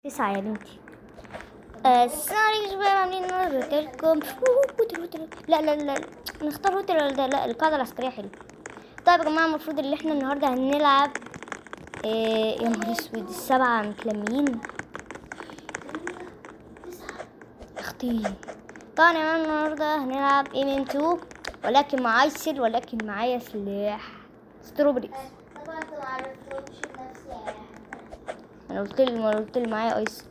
9 يا بنتي. السلام عليكم شباب، عاملين النهارده لكم لا نختار هوتل ولا ده؟ لا، القاعدة العسكرية حلوة. طيب يا جماعة، المفروض اللي احنا النهارده هنلعب يا نهار اسود، ال7 متلمين اختي. طبعا يا جماعة النهارده هنلعب ايمن 2 ولكن مع ايسل، ولكن معايا سلاح ستروبريز. طبعا انت ما عرفتهمش بنفسي يا احمد. انا قلت لي معايا ايسل.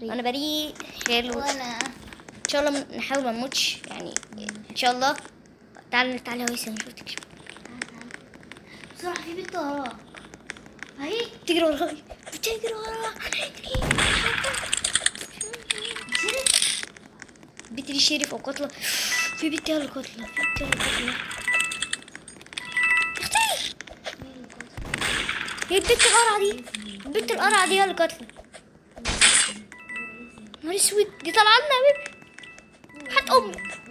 انا بريء. حلو، وانا ان شاء الله نحاول ما نموتش يعني، ان شاء الله. تعالى يا ويسل نشوف تكشف. بسرعة في بنت وراك اهي تجري وراي، بتجري وراي. بنت دي شريف او قاتله. في بنت هي اللي قاتله، في بنت هي اللي قاتله. اختي، هي البنت القرعه دي، البنت القرعه دي هي اللي قاتله. نهار اسود، دي طالعه لنا يا بيبي. هات امك،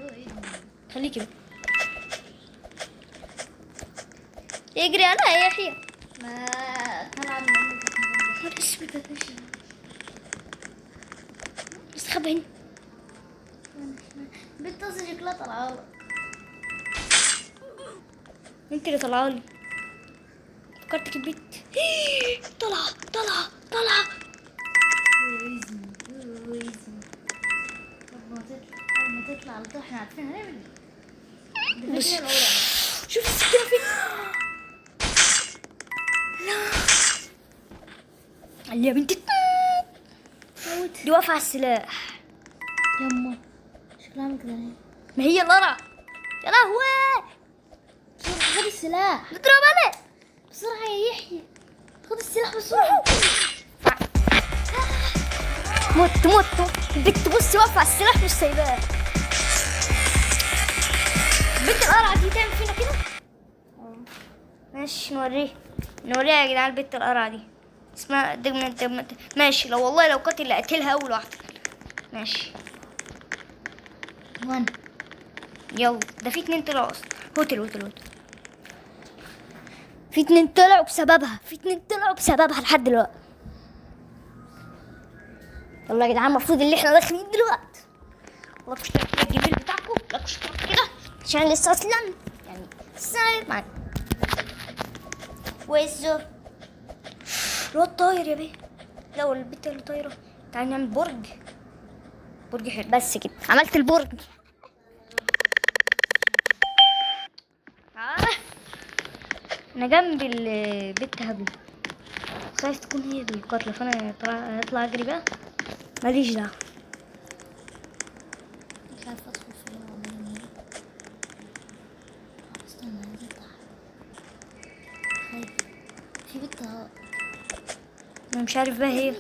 خليكي بقى. اجري انا يا يحيى. ما طلع من امك. نهار اسود يا باشا، استخبى هنا. بنت اصلا شكلها طالعه لك. انت اللي طالعه لي، فكرتك البيت. طلع. طب ما تطلع، اول ما تطلع على طول احنا عارفين هنعمل ايه. بص، ده فكرة الأولى. شوف السكينة فين. لا يا بنتي، دي واقفة على السلاح. يما شكلها عامل كده ليه؟ ما هي القرع. يا لهوي، بسرعة خد السلاح بتضرب انا. بسرعة يا يحيى، خد السلاح بسرعة. موت. البنت بصي واقفة على السلاح مش سايباه. البنت القرعة دي تعمل فينا كده. ماشي، نوريها يا جدعان. البنت القرعة دي اسمها دجمنت. ماشي، لو قتل اقتلها اول واحدة. ماشي وانا يلا، ده في 2 طلعوا اصلا. هوتل. في 2 طلعوا بسببها لحد دلوقتي. يلا يا جدعان، المفروض اللي احنا داخلين دلوقتي. والله مش لاقي الجبال بتاعكم، لا اشترك كده عشان لسه اصلا يعني السلام معاك. ويزو الواد طاير يا بيه. لا، ولا البت اللي طايره. تعالى نعمل برج حلو. بس كده عملت البرج. انا جنب البت هبل، خايف تكون هي القاتله، فانا هطلع اجري بقى. ماليش دعوه. مش عارفة ادخل فين ولا ايه. استنى عايزة افتح. خايف في بنت اهو. انا مش عارف بقى هي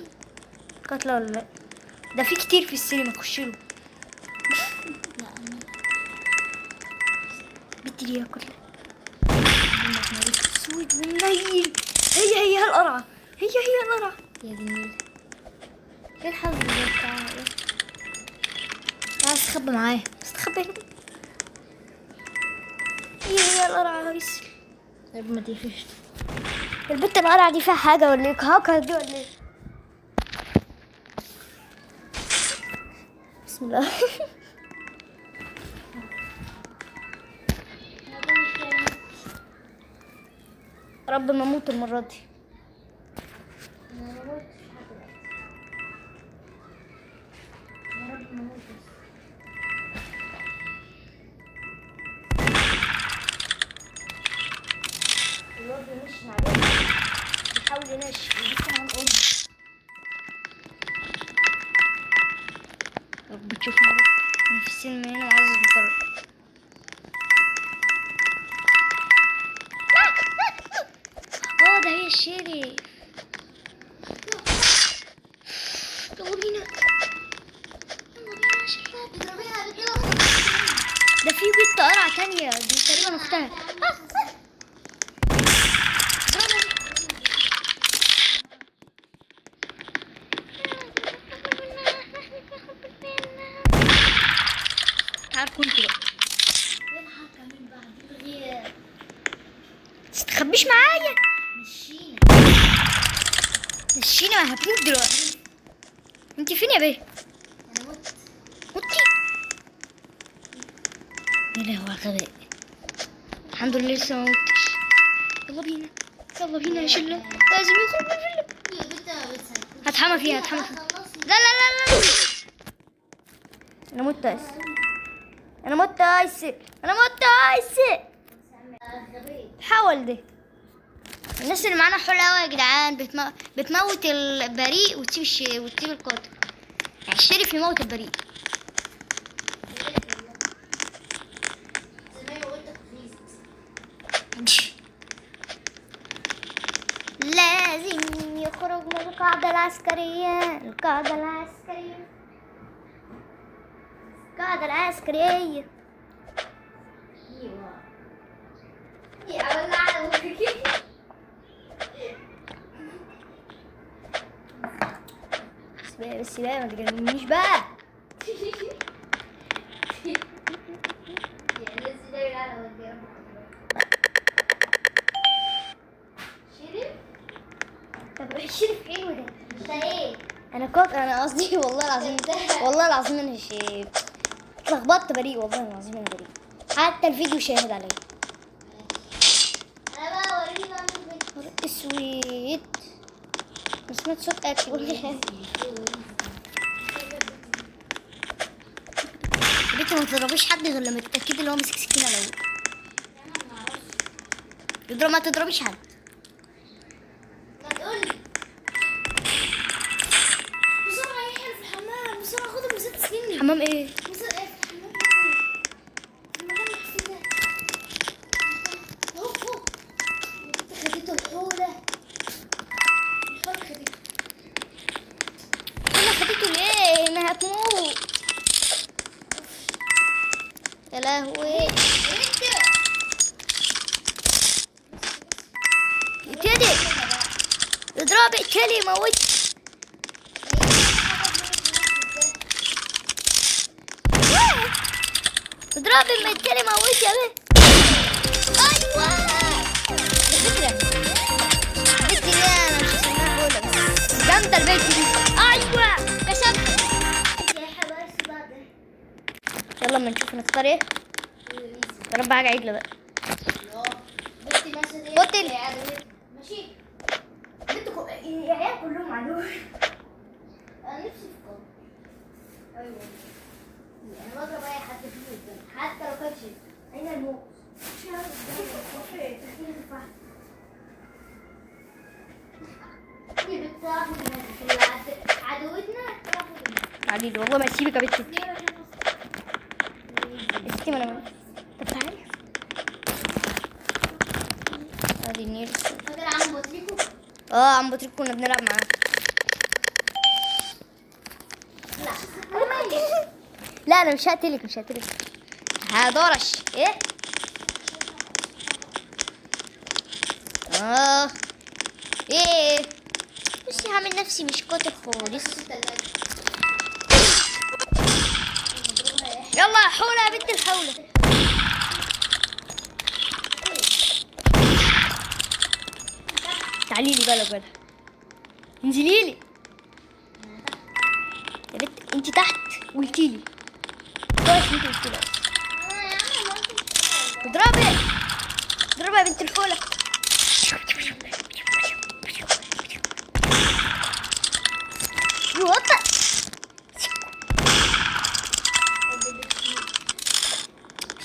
قاتله ولا لا. ده في كتير في السينما، خش له. لا انا البت دي هي قاتله. سود منيل. هي القرعه. هي القرعه. يا جميل. ايه الحظ ده بتاعها ايه؟ تعال استخبى معايا، استخبى هنا. هي القرعه هيس. طيب ما تقفش. البت القرعه دي فيها حاجه ولا ايه؟ هاكر دي ولا ايه؟ بسم الله. رب ما اموت المره دي. الواد مش عليه، بيحاول ينشف. رب تشوفنا يا رب. انا في السينما هنا وعايز مقرر. ده هي الشريف. يلا بينا يا شباب. ده في بنت قرعة تانية، دي تقريبا اختها. تعال كنت بقى تستخبيش معايا. مشينا الشينة ما هتموت دلوقتي. انت فين يا بيه؟ انا مت. متي؟ يا لهوي على الغباء. الحمد لله لسه ما متش. يلا بينا يلا بينا يا شلة، لازم يخرج من الفيلا. يا بنت ما بتسكت. هتحمى فيها هتحمى فيها. خلصني. لا لا لا لا. انا مت يا اسر، انا مت يا اسر، انا مت يا اسر. غبي. حاول ده. الناس اللي معانا حلوة قوي يا جدعان، بتموت البريء وتسيب القاتل. يعني الشريف يموت البريء. زي ما قلت خفيف. لازم يخرج من القاعدة العسكرية، القاعدة العسكرية، القاعدة العسكرية. ايوه. يا ولا على وجهك. بس بقى ما تجننيش بقى. يا ناس ده على وجهك. شريف. طب الشريف حلو ده. انت ايه؟ انا قصدي والله العظيم، والله العظيم انا اتلخبطت. بريء والله العظيم انا بريء، حتى الفيديو شاهد عليا. انا بقى اوريني بعمل ايه. نهار اسود، ما سمعت صوت اكل ولا حاجه. يا بنتي ما تضربيش حد غير لما تتاكدي ان هو ماسك سكينه الاول. ما تضربيش حد. ما تقولي. بسرعة يحيى في الحمام، بسرعة خد المسدس مني. حمام ايه؟ بسرعة ايه في الحمام؟ في المكان المحسوس ده. اهو فوق. انت خدته الحولة. الحولة خدته. انا خدته ليه؟ ما هتموت. يا لهوي. انت. اقتلي، اضربي اقتلي موت. اضربي ما اقتلي موت يا بيه. ايوه على فكرة البت دي انا مش هسميها حولة، بس جامدة البت دي. ايوه كسبت. يا حبايبي بعد. يلا اما نشوف نختار ايه. يا رب حاجة عدلة بقى. بنتي ماشية دي. بطل. ماشي. العيال كلهم عدو. انا نفسي في كوره. ايوه. انا بضرب اي حد فيه قدامي حتى لو كان شيء. اين الموت؟ دي بتاخد عدوتنا تاخد. عديد والله ما اسيبك يا بنتي. استي ما انا. طب تعالي. ادي النيل. فاكر عم بطريقه؟ عم بطريق كنا بنلعب معاه. لا انا مش هقتلك. هدورش ايه. ايه بصي هعمل نفسي مش قاتل خالص. يلا حولة يا بنت الحولة. تعالي لي بقى لو انزلي لي يا بنت. انت تحت قلتي لي كويس انت قلتي لي. اضربي يا بنت الحولة. يوطى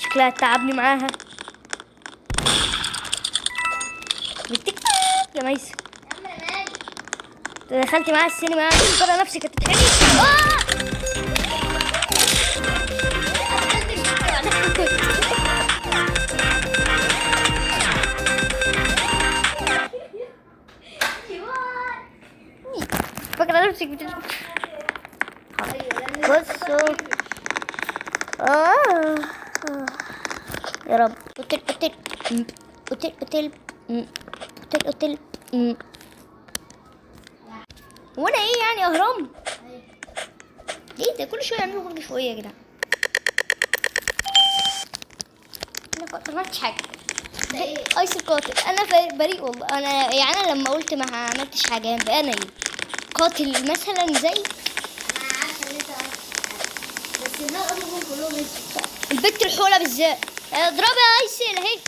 شكلها تعبني معاها. بنتك يا ميسة دخلتي معاها السينما ترى نفسك هتتحرقي. فاكرة نفسك بصوا. يا رب. قتل. وانا ايه يعني اهرام؟ ليه ده كل شويه يعملوا كل شويه يا جدعان؟ انا ما عملتش حاجه. ايس القاتل انا بريء والله. انا يعني انا لما قلت ما عملتش حاجه يبقى انا ايه؟ قاتل مثلا زي انا عارفه ان انت عارف، بس الناس اصلا كلهم مشوا. البت الحولة بالذات. اضربي يا ايسل اهي.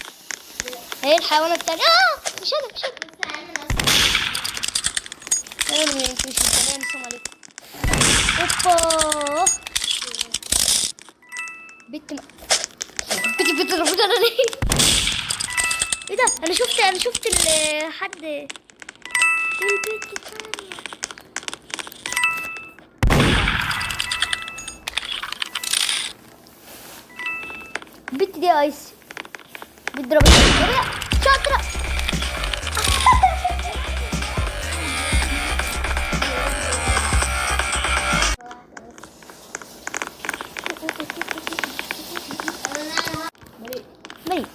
اهي الحيوانات التانية. مش انا مش انا. بس عامل اصلا. انا ما يمكنش. السلام عليكم. اوبا. بت ما بت رفض انا ليه؟ ايه ده؟ انا شفت حد. البت الثانية. البت دي ايس بتضرب شاطرة. ميت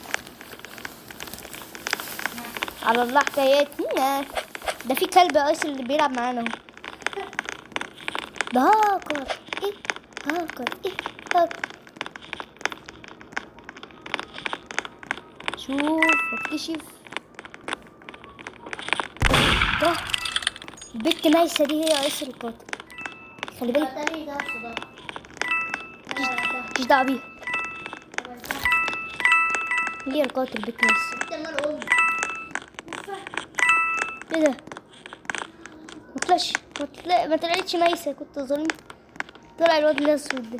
على الله حكاياتنا. ده في كلب ايس اللي بيلعب معانا اهو. ده هاكر. ايه هاكر ايه هاكر. شوف واكتشف. ده البت نايسة دي هي ايس القاتل. خلي بالك تاني ده صداع. مش دعوة بيها. هي القاتل بت نايسة. انت مال امي. ايه ده؟ ما طلعتش نايسة، كنت ظالم. طلع الواد الاسود ده.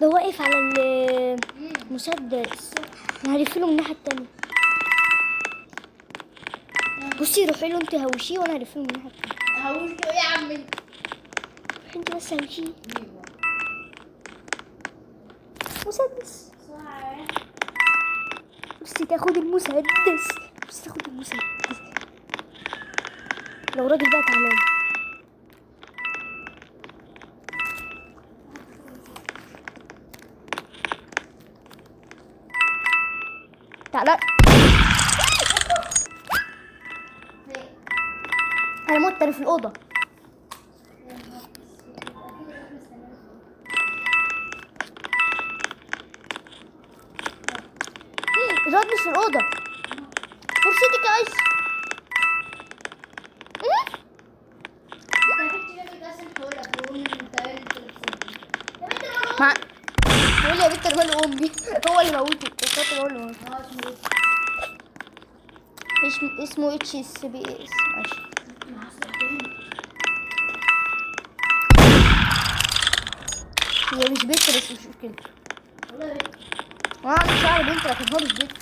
ده واقف على المسدس. انا هلف له من الناحية التانية. بصي روحي له انت هوشيه وانا هلف له من الناحية التانية. هقول له ايه يا عم انت؟ روحي انت بس هوشيه. مسدس. بصي تاخد المسدس. بصي تاخد المسدس. لو راجل بقى تعالى. تعالى. انا مت انا في الاوضه. الواد مش في الاوضه. فرصتك يا ايس. مع تقول يا بنت انا مال امي. هو اللي موته القاتل، هو اللي موته. اسمه اتش اس بي اس. ماشي. هي مش بنت بس مش مشكلة. عامل شعر بنت لكن هو مش بنت.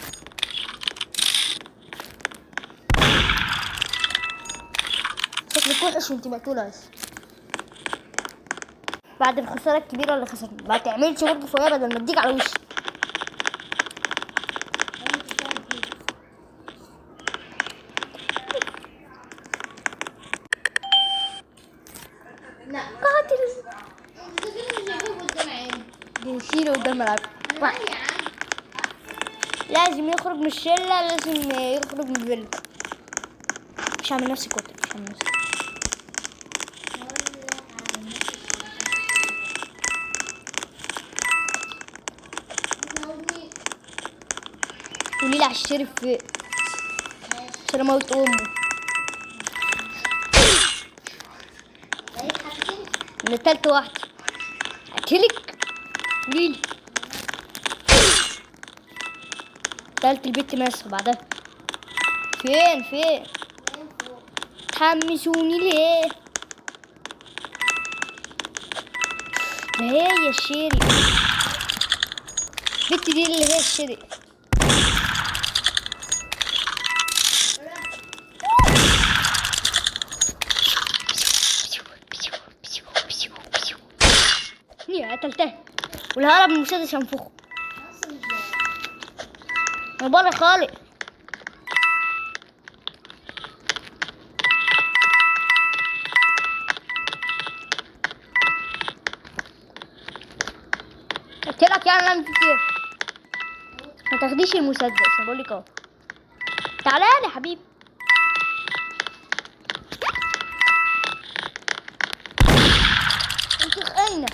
شكلك وحش وانت مقتولة بس. بعد الخسارة الكبيرة اللي خسرنا ما تعملش برضه شوية بدل ما اديك على وشي. لا قاتل. انت كده مش هجيبه قدام عيني. بنشيله قدام الملعب. يا عم لازم يخرج من الشلة، لازم يخرج من الفيلا. مش هعمل نفسي قاتل، مش هعمل نفسي. قولي لي على الشرف في عشان اموت امه. من تالت واحدة اقتلك. قوليلي تالت البت ماسة بعدها. فين تحمسوني ليه؟ ما هي الشيري. البت دي اللي هي الشيري. قتلتها والهرب من المسدس هنفخه. انا بره خالق. قلت لك يعني انا كتير ما تاخديش المسدس. انا بقول لك اهو. تعالى يا حبيبي. انت خاينه.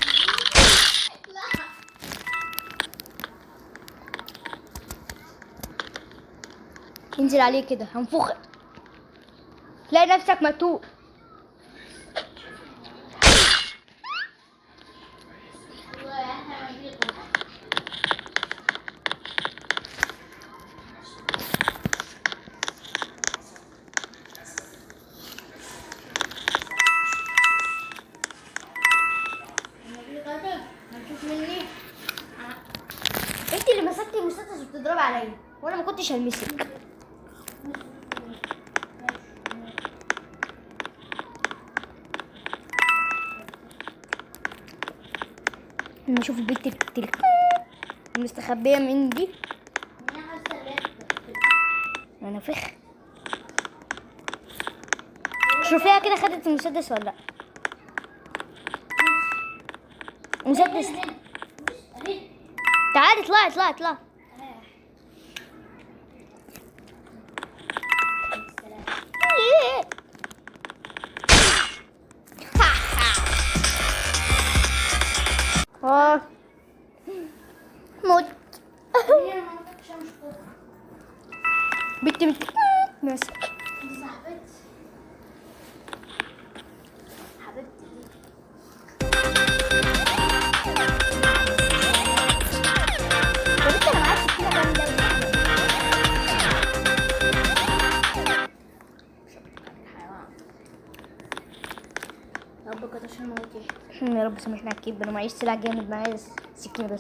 انزل عليه كده هنفخك تلاقي نفسك مقتول. كنتش هلمسك. نشوف البنت المستخبية من دي. انا فخ. شوفيها كده خدت المسدس ولا لا. مسدس. تعالي اطلعي اطلعي اطلعي. موت. بنت ماسك. يا رب سامحني على الكيب، انا معيش سلاح جامد، معايا سكينة بس.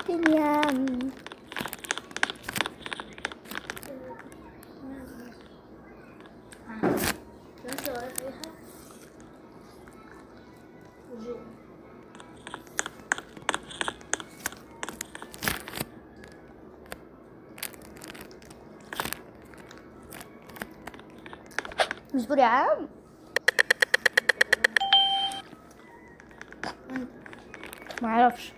الدنيا اصبر يا عم. ما اعرفش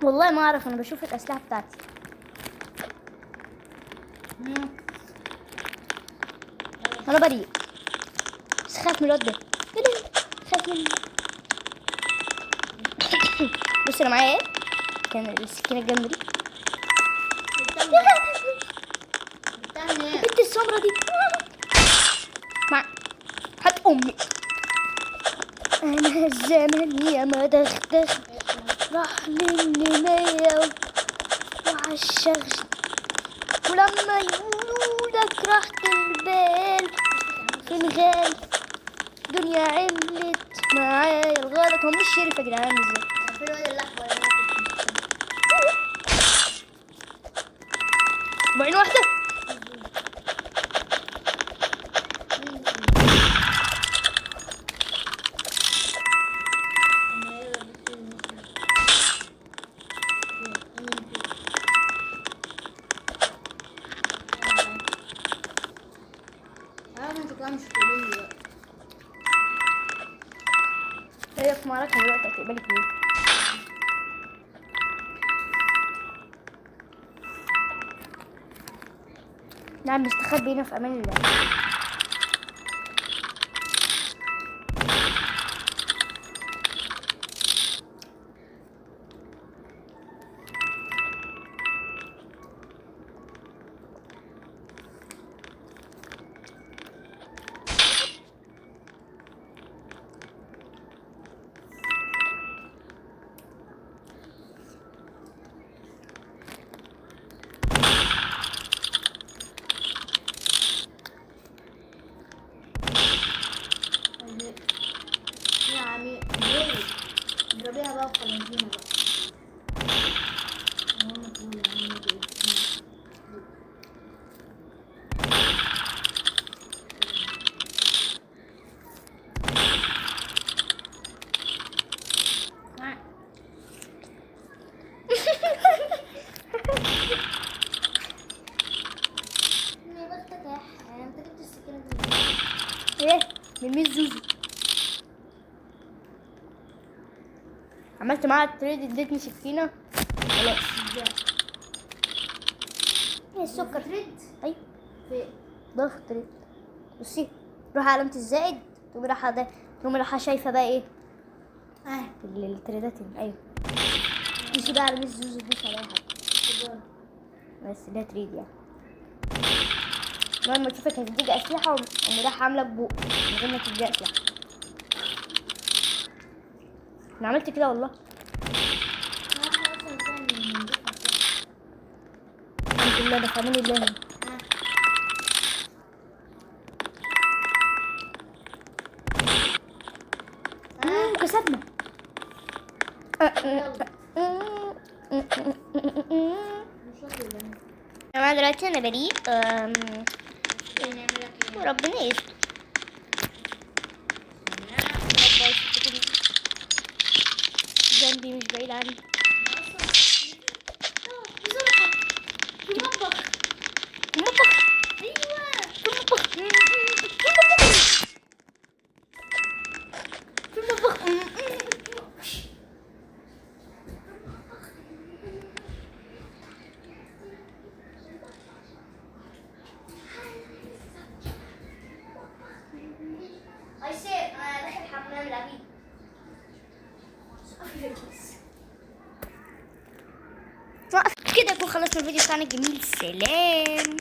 والله، ما اعرف، انا بشوف الاسلحه بتاعتي. انا بريء بس خايف من الواد ده. خايف منه. بص انا معايا ايه؟ كان السكينه الجامده دي. انت السمره دي مع هات امي. انا الزمن يا ما دغدغ راح مني مية وعالشغل، ولما يقولوا لك راحة البال في الغال دنيا عملت معايا الغلط. هو مش شريف يا جدعان ازاي؟ في الواد الاحمر بعين واحدة. هي في معركة دلوقتي هتقبلك مين؟ نعم نستخبي هنا في امان الله. يعني اضربيها بقى وخلصينا بقى. ايه ميمي زوزو عملت معاها التريد، ادتني سكينة خلاص. ايه السكر تريد ايوه في ضغط تريد. بصي روح علامة الزائد تقومي رايحة ده، تقومي رايحة شايفة بقى ايه التريدات ايوه. دوسي بقى على ميس زوزو، دوسي على اي حاجة بس ده تريد يعني. لما تشوفك هتديك اسلحة وقومي رايحة عاملة بوق من غير ما تديها اسلحة. انا عملت كده والله. الحمد لله ده في امان الله. يا جماعة دلوقتي أنا بريء. ربنا يستر. جنبي مش بعيد عني. في المطبخ. المطبخ. ايوه المطبخ. في المطبخ. I said انا داخل حمام العبيد. كده نكون خلصنا الفيديو بتاعنا الجميل. سلام.